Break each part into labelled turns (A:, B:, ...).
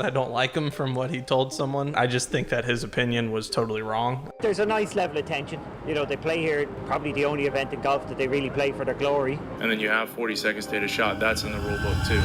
A: that I don't like him from what he told someone. I just think that his opinion was totally wrong.
B: There's a nice level of tension. You know, they play here, probably the only event in golf that they really play for their glory.
C: And then you have 40 seconds to hit a shot. That's in the rule book too.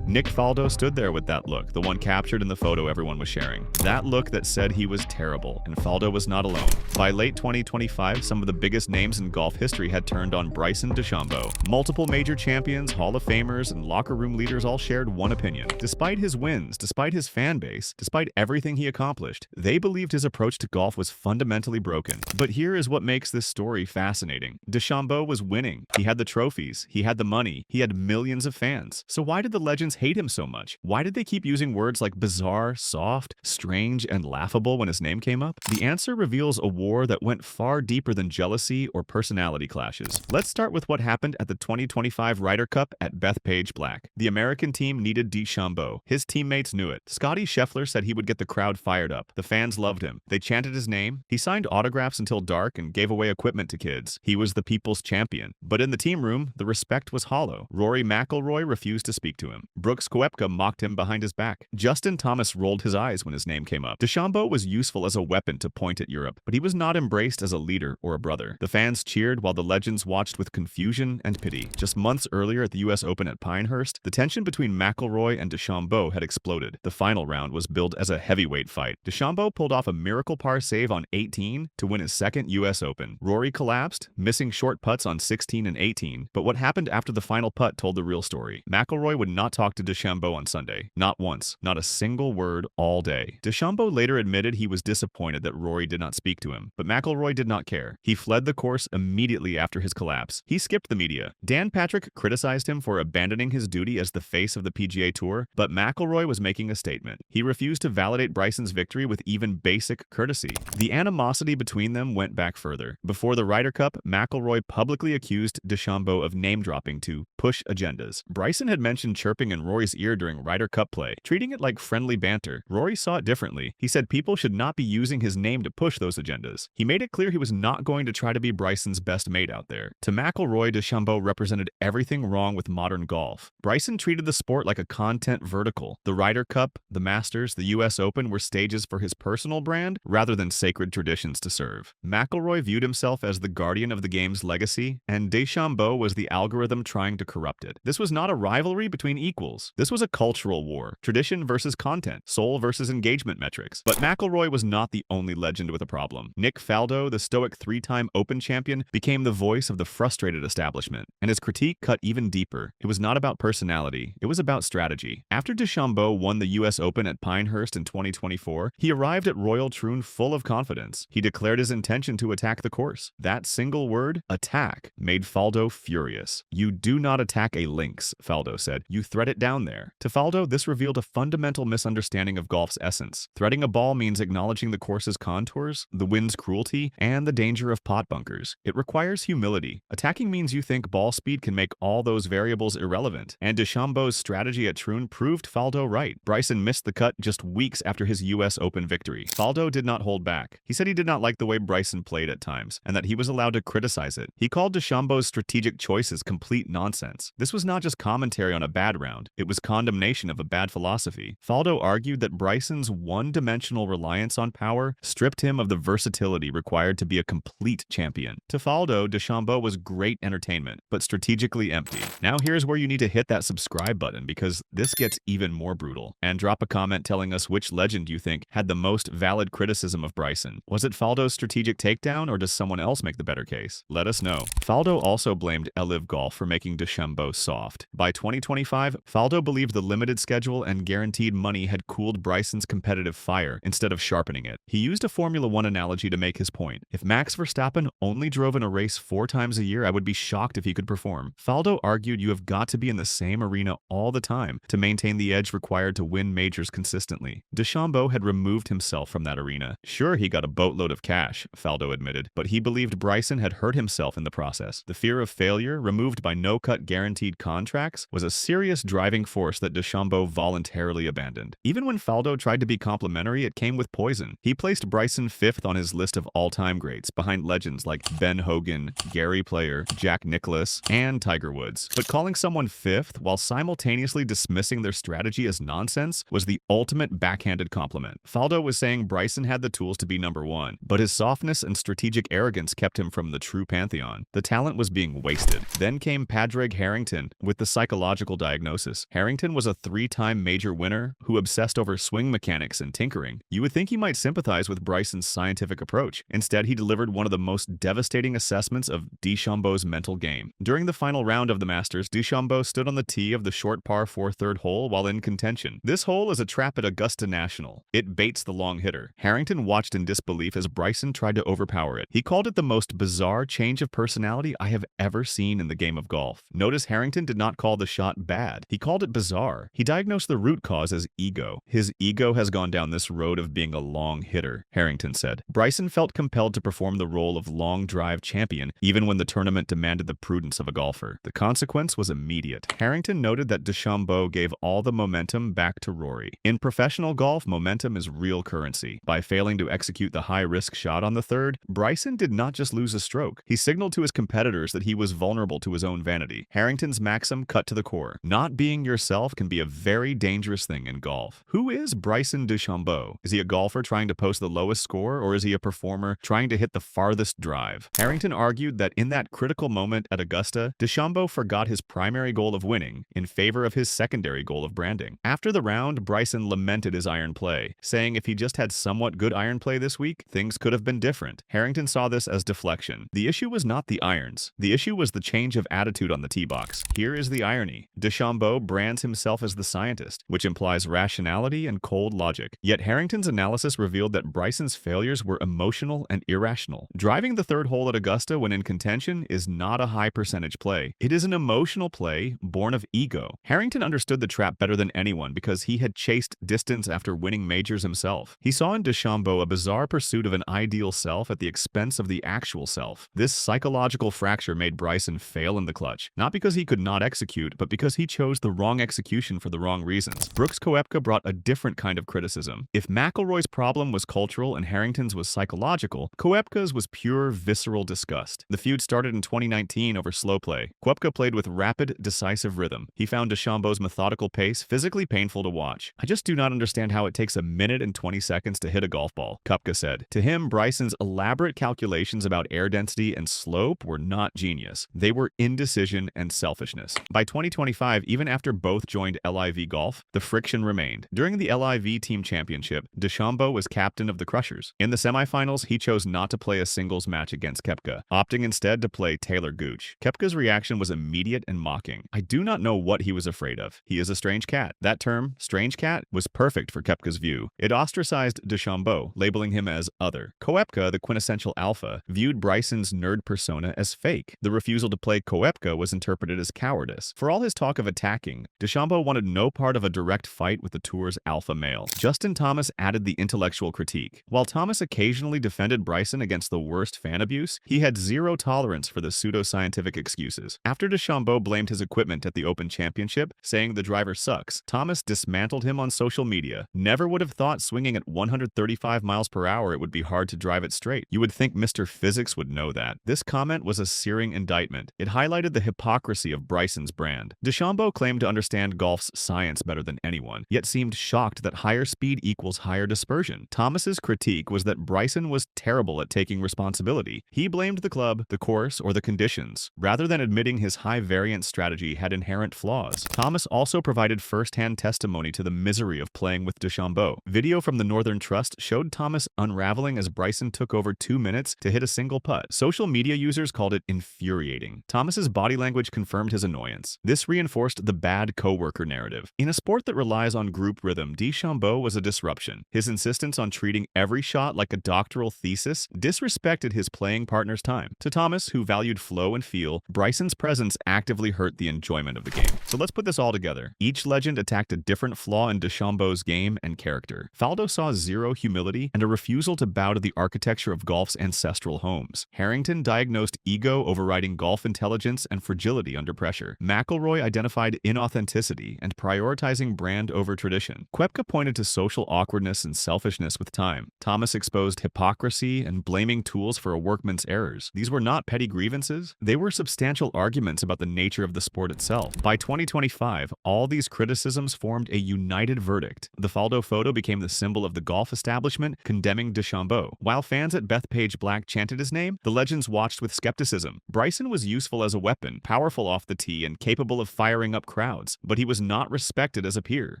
D: Nick Faldo stood there with that look, the one captured in the photo everyone was sharing. That look that said he was terrible, and Faldo was not alone. By late 2025, some of the biggest names in golf history had turned on Bryson DeChambeau. Multiple major champions, Hall of Famers, and locker room leaders all shared one opinion. Despite his wins, despite his fan base, despite everything he accomplished, they believed his approach to golf was fundamentally broken. But here is what makes this story fascinating. DeChambeau was winning. He had the trophies, he had the money, he had millions of fans. So why did the legends hate him so much? Why did they keep using words like bizarre, soft, strange, and laughable when his name came up? The answer reveals a war that went far deeper than jealousy or personality clashes. Let's start with what happened at the 2025 Ryder Cup at Bethpage Black. The American team needed DeChambeau. His teammates knew it. Scotty Scheffler said he would get the crowd fired up. The fans loved him. They chanted his name. He signed autographs until dark and gave away equipment to kids. He was the people's champion. But in the team room, the respect was hollow. Rory McIlroy refused to speak to him. Brooks Kepka mocked him behind his back. Justin Thomas rolled his eyes when his name came up. DeChambeau was useful as a weapon to point at Europe, but he was not embraced as a leader or a brother. The fans cheered while the legends watched with confusion and pity. Just months earlier at the US Open at Pinehurst, the tension between McIlroy and DeChambeau had exploded. The final round was billed as a heavyweight fight. DeChambeau pulled off a miracle par save on 18 to win his second US Open. Rory collapsed, missing short putts on 16 and 18, but what happened after the final putt told the real story. McIlroy would not talk to DeChambeau on Sunday. Not once. Not a single word all day. DeChambeau later admitted he was disappointed that Rory did not speak to him, but McIlroy did not care. He fled the course immediately after his collapse. He skipped the media. Dan Patrick criticized him for abandoning his duty as the face of the PGA Tour, but McIlroy was making a statement. He refused to validate Bryson's victory with even basic courtesy. The animosity between them went back further. Before the Ryder Cup, McIlroy publicly accused DeChambeau of name-dropping to push agendas. Bryson had mentioned chirping in Rory's ear during Ryder Cup play, treating it like friendly banter. Rory saw it differently. He said people should not be using his name to push those agendas. He made it clear he was not going to try to be Bryson's best mate out there. To McIlroy, DeChambeau represented everything wrong with modern golf. Bryson treated the sport like a content vertical. The Ryder Cup, the Masters, the US Open were stages for his personal brand rather than sacred traditions to serve. McIlroy viewed himself as the guardian of the game's legacy, and DeChambeau was the algorithm trying to corrupt it. This was not a rivalry between equals. This was a cultural war, tradition versus content, soul versus engagement metrics. But McIlroy was not the only legend with a problem. Nick Faldo, the stoic three-time Open champion, became the voice of the frustrated establishment, and his critique cut even deeper. It was not about personality, it was about strategy. After DeChambeau won the US Open at Pinehurst in 2024, he arrived at Royal Troon full of confidence. He declared his intention to attack the course. That single word, attack, made Faldo furious. "You do not attack a links," Faldo said. "You thread it down there." To Faldo, this revealed a fundamental misunderstanding of golf's essence. Threading a ball means acknowledging the course's contours, the wind's cruelty, and the danger of pot bunkers. It requires humility. Attacking means you think ball speed can make all those variables irrelevant, and DeChambeau's strategy at Troon proved Faldo right. Bryson missed the cut just weeks after his US Open victory. Faldo did not hold back. He said he did not like the way Bryson played at times, and that he was allowed to criticize it. He called DeChambeau's strategic choices complete nonsense. This was not just commentary on a bad round, it was condemnation of a bad philosophy. Faldo argued that Bryson's one-dimensional reliance on power stripped him of the versatility required to be a complete champion. To Faldo, DeChambeau was great entertainment, but strategically empty. Now here's where you need to hit that subscribe button, because this gets even more brutal. And drop a comment telling us which legend you think had the most valid criticism of Bryson. Was it Faldo's strategic takedown, or does someone else make the better case? Let us know. Faldo also blamed LIV Golf for making DeChambeau soft. By 2025, Faldo believed the limited schedule and guaranteed money had cooled Bryson's competitive fire instead of sharpening it. He used a Formula One analogy to make his point. If Max Verstappen only drove in a race 4 times a year, I would be shocked if he could perform. Faldo argued you have got to be in the same arena all the time to maintain the edge required to win majors consistently. DeChambeau had removed himself from that arena. Sure, he got a boatload of cash, Faldo admitted, but he believed Bryson had hurt himself in the process. The fear of failure, removed by no-cut guaranteed contracts, was a serious driving driving force that DeChambeau voluntarily abandoned. Even when Faldo tried to be complimentary, it came with poison. He placed Bryson 5th on his list of all-time greats, behind legends like Ben Hogan, Gary Player, Jack Nicklaus, and Tiger Woods. But calling someone 5th while simultaneously dismissing their strategy as nonsense was the ultimate backhanded compliment. Faldo was saying Bryson had the tools to be number 1, but his softness and strategic arrogance kept him from the true pantheon. The talent was being wasted. Then came Padraig Harrington with the psychological diagnosis. Harrington was a 3-time major winner who obsessed over swing mechanics and tinkering. You would think he might sympathize with Bryson's scientific approach. Instead, he delivered one of the most devastating assessments of DeChambeau's mental game. During the final round of the Masters, DeChambeau stood on the tee of the short par 4 third hole while in contention. This hole is a trap at Augusta National. It baits the long hitter. Harrington watched in disbelief as Bryson tried to overpower it. He called it the most bizarre change of personality I have ever seen in the game of golf. Notice Harrington did not call the shot bad. He called it bizarre. He diagnosed the root cause as ego. His ego has gone down this road of being a long hitter, Harrington said. Bryson felt compelled to perform the role of long drive champion even when the tournament demanded the prudence of a golfer. The consequence was immediate. Harrington noted that DeChambeau gave all the momentum back to Rory. In professional golf, momentum is real currency. By failing to execute the high-risk shot on the third, Bryson did not just lose a stroke. He signaled to his competitors that he was vulnerable to his own vanity. Harrington's maxim cut to the core. Not being yourself can be a very dangerous thing in golf. Who is Bryson DeChambeau? Is he a golfer trying to post the lowest score, or is he a performer trying to hit the farthest drive? Harrington argued that in that critical moment at Augusta, DeChambeau forgot his primary goal of winning in favor of his secondary goal of branding. After the round, Bryson lamented his iron play, saying if he just had somewhat good iron play this week, things could have been different. Harrington saw this as deflection. The issue was not the irons. The issue was the change of attitude on the tee box. Here is the irony. DeChambeau brands himself as the scientist, which implies rationality and cold logic. Yet Harrington's analysis revealed that Bryson's failures were emotional and irrational. Driving the third hole at Augusta when in contention is not a high percentage play. It is an emotional play born of ego. Harrington understood the trap better than anyone because he had chased distance after winning majors himself. He saw in DeChambeau a bizarre pursuit of an ideal self at the expense of the actual self. This psychological fracture made Bryson fail in the clutch, not because he could not execute, but because he chose the wrong execution for the wrong reasons. Brooks Koepka brought a different kind of criticism. If McIlroy's problem was cultural and Harrington's was psychological, Koepka's was pure visceral disgust. The feud started in 2019 over slow play. Koepka played with rapid, decisive rhythm. He found DeChambeau's methodical pace physically painful to watch. I just do not understand how it takes a minute and 20 seconds to hit a golf ball, Koepka said. To him, Bryson's elaborate calculations about air density and slope were not genius. They were indecision and selfishness. By 2025, even after both joined LIV Golf, the friction remained. During the LIV Team Championship, DeChambeau was captain of the Crushers. In the semifinals, he chose not to play a singles match against Kepka, opting instead to play Taylor Gooch. Kepka's reaction was immediate and mocking. I do not know what he was afraid of. He is a strange cat. That term, strange cat, was perfect for Kepka's view. It ostracized DeChambeau, labeling him as other. Koepka, the quintessential alpha, viewed Bryson's nerd persona as fake. The refusal to play Koepka was interpreted as cowardice. For all his talk of attacking, DeChambeau wanted no part of a direct fight with the tour's alpha male. Justin Thomas added the intellectual critique. While Thomas occasionally defended Bryson against the worst fan abuse, he had zero tolerance for the pseudoscientific excuses. After DeChambeau blamed his equipment at the Open Championship, saying the driver sucks, Thomas dismantled him on social media. Never would have thought swinging at 135 miles per hour it would be hard to drive it straight. You would think Mr. Physics would know that. This comment was a searing indictment. It highlighted the hypocrisy of Bryson's brand. DeChambeau claimed to understand golf's science better than anyone, yet seemed shocked that higher speed equals higher dispersion. Thomas's critique was that Bryson was terrible at taking responsibility. He blamed the club, the course, or the conditions, rather than admitting his high-variance strategy had inherent flaws. Thomas also provided first-hand testimony to the misery of playing with DeChambeau. Video from the Northern Trust showed Thomas unraveling as Bryson took over 2 minutes to hit a single putt. Social media users called it infuriating. Thomas's body language confirmed his annoyance. This reinforced the bad coworker narrative. In a sport that relies on group rhythm, DeChambeau was a disruption. His insistence on treating every shot like a doctoral thesis disrespected his playing partner's time. To Thomas, who valued flow and feel, Bryson's presence actively hurt the enjoyment of the game. So let's put this all together. Each legend attacked a different flaw in DeChambeau's game and character. Faldo saw zero humility and a refusal to bow to the architecture of golf's ancestral homes. Harrington diagnosed ego overriding golf intelligence and fragility under pressure. McIlroy identified inauthenticity and prioritizing brand over tradition. Koepka pointed to social awkwardness and selfishness with time. Thomas exposed hypocrisy and blaming tools for a workman's errors. These were not petty grievances. They were substantial arguments about the nature of the sport itself. By 2025, all these criticisms formed a united verdict. The Faldo photo became the symbol of the golf establishment condemning DeChambeau. While fans at Bethpage Black chanted his name, the legends watched with skepticism. Bryson was useful as a weapon, powerful off the tee and capable of firing up crowds, but he was not respected as a peer.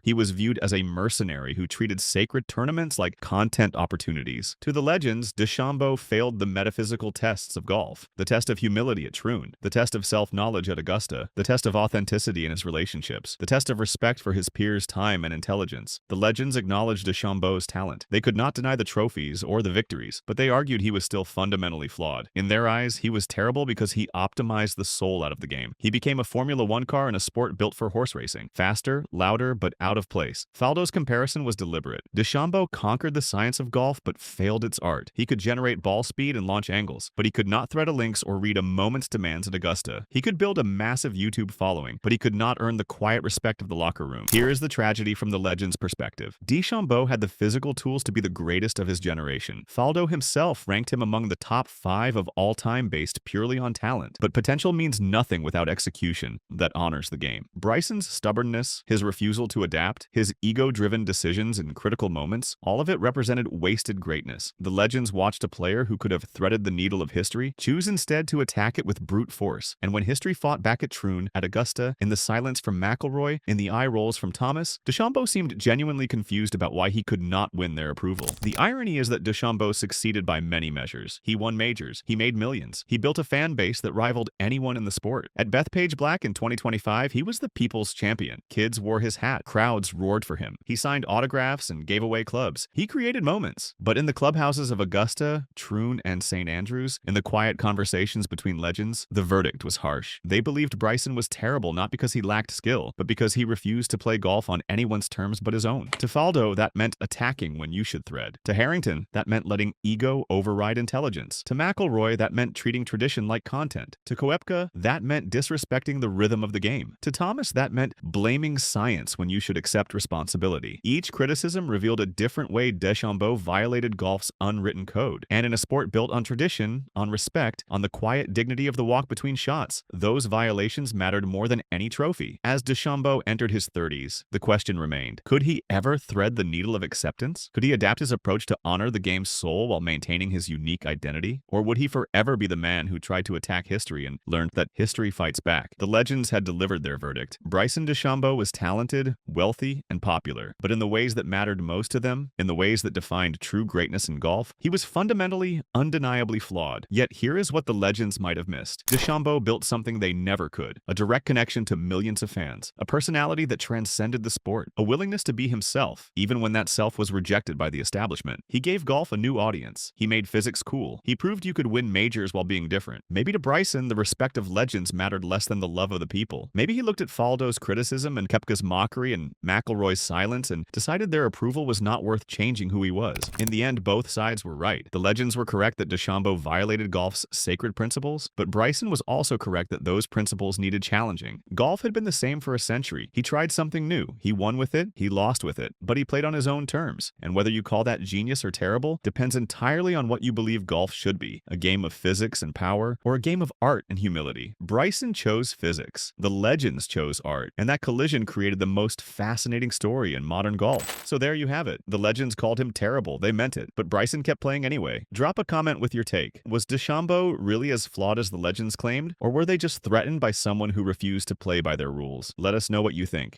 D: He was viewed as a mercenary who treated sacred tournaments like content opportunities. To the legends, DeChambeau failed the metaphysical tests of golf: the test of humility at Troon, the test of self-knowledge at Augusta, the test of authenticity in his relationships, the test of respect for his peers' time and intelligence. The legends acknowledged DeChambeau's talent. They could not deny the trophies or the victories, but they argued he was still fundamentally flawed. In their eyes, he was terrible because he optimized the soul out of the game. He became a Formula One car in a sport built for horse racing. Faster, louder, but out of place. Faldo's comparison was deliberate. DeChambeau conquered the science of golf, but failed its art. He could generate ball speed and launch angles, but he could not thread a links or read a moment's demands at Augusta. He could build a massive YouTube following, but he could not earn the quiet respect of the locker room. Here is the tragedy from the legend's perspective. DeChambeau had the physical tools to be the greatest of his generation. Faldo himself ranked him among the top 5 of all time based purely on talent. But potential means nothing without execution that honors the game. Bryson's stubbornness, his refusal to adapt, his ego-driven decisions in critical moments, all of it represented wasted greatness. The legends watched a player who could have threaded the needle of history choose instead to attack it with brute force. And when history fought back at Troon, at Augusta, in the silence from McIlroy, in the eye rolls from Thomas, DeChambeau seemed genuinely confused about why he could not win their approval. The irony is that DeChambeau succeeded by many measures. He won majors. He made millions. He built a fan base that rivaled anyone in the sport. At Bethpage Black in 2025, he was the people's champion. Kids wore his hat. Crowds roared for him. He signed autographs and gave away clubs. He created moments. But in the clubhouses of Augusta, Troon, and St. Andrews, in the quiet conversations between legends, the verdict was harsh. They believed Bryson was terrible not because he lacked skill, but because he refused to play golf on anyone's terms but his own. To Faldo, that meant attacking when you should thread. To Harrington, that meant letting ego override intelligence. To McIlroy, that meant treating tradition like content. To Koepka, that meant disrespecting the rhythm of the game. To Thomas, that meant blaming science when you should accept responsibility. Each criticism revealed a different way DeChambeau violated golf's unwritten code. And in a sport built on tradition, on respect, on the quiet dignity of the walk between shots, those violations mattered more than any trophy. As DeChambeau entered his 30s, the question remained: could he ever thread the needle of acceptance? Could he adapt his approach to honor the game's soul while maintaining his unique identity? Or would he forever be the man who tried to attack history and learned that history fights back? The legends had delivered their verdict. Bryson DeChambeau was talented, wealthy, and popular, but in the ways that mattered most to them, in the ways that defined true greatness in golf, he was fundamentally, undeniably flawed. Yet here is what the legends might have missed. DeChambeau built something they never could: a direct connection to millions of fans, a personality that transcended the sport, a willingness to be himself, even when that self was rejected by the establishment. He gave golf a new audience. He made physics cool. He proved you could win majors while being different. Maybe to Bryson, the respect of legends mattered less than the love of the people. Maybe he looked at Faldo's criticism and Kepka's mockery and McIlroy's silence and decided their approval was not worth changing who he was. In the end, both sides were right. The legends were correct that DeChambeau violated golf's sacred principles, but Bryson was also correct that those principles needed challenging. Golf had been the same for a century. He tried something new. He won with it. He lost with it. But he played on his own terms. And whether you call that genius or terrible depends entirely on what you believe golf should be: a game of physics and power, or a game of art and humility. Bryson chose physics. The legends chose art. And that collision created the most fascinating story in modern golf. So there you have it. The legends called him terrible. They meant it. But Bryson kept playing anyway. Drop a comment with your take. Was DeChambeau really as flawed as the legends claimed? Or were they just threatened by someone who refused to play by their rules? Let us know what you think.